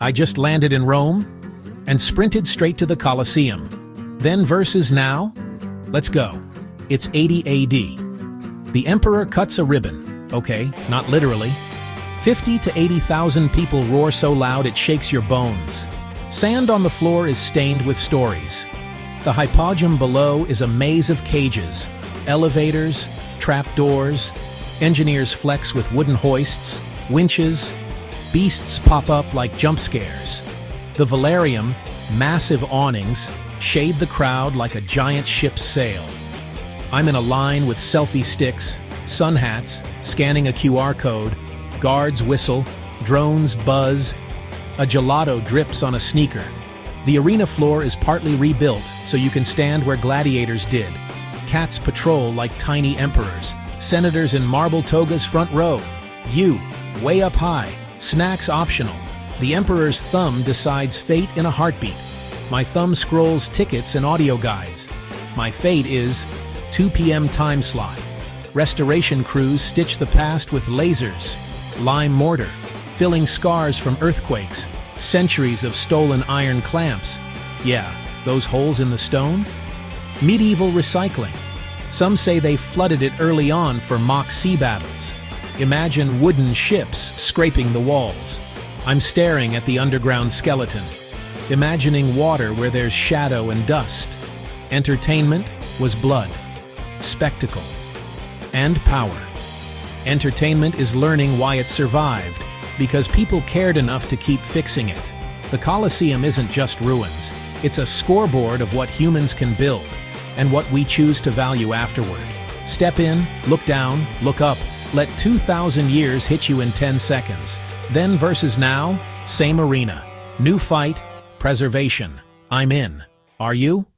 I just landed in Rome and sprinted straight to the Colosseum. Then versus now? Let's go. It's 80 AD. The emperor cuts a ribbon. Okay, not literally. 50 to 80,000 people roar so loud it shakes your bones. Sand on the floor is stained with stories. The hypogeum below is a maze of cages, elevators, trapdoors, engineers flex with wooden hoists, winches, beasts pop up like jump scares. The Valerium, massive awnings, shade the crowd like a giant ship's sail. I'm in a line with selfie sticks, sun hats, scanning a QR code, guards whistle, drones buzz, a gelato drips on a sneaker. The arena floor is partly rebuilt so you can stand where gladiators did. Cats patrol like tiny emperors, senators in marble togas front row. You, way up high, snacks optional. The emperor's thumb decides fate in a heartbeat. My thumb scrolls tickets and audio guides. My fate is 2 p.m. time slot. Restoration crews stitch the past with lasers, lime mortar, filling scars from earthquakes, centuries of stolen iron clamps. Yeah, those holes in the stone? Medieval recycling. Some say they flooded it early on for mock sea battles. Imagine wooden ships scraping the walls. I'm staring at the underground skeleton, imagining water where there's shadow and dust. Entertainment was blood, spectacle, and power. Entertainment is learning why it survived, because people cared enough to keep fixing it. The Colosseum isn't just ruins. It's a scoreboard of what humans can build, and what we choose to value afterward. Step in, look down, look up. Let 2,000 years hit you in 10 seconds. Then versus now, same arena. New fight, preservation. I'm in. Are you?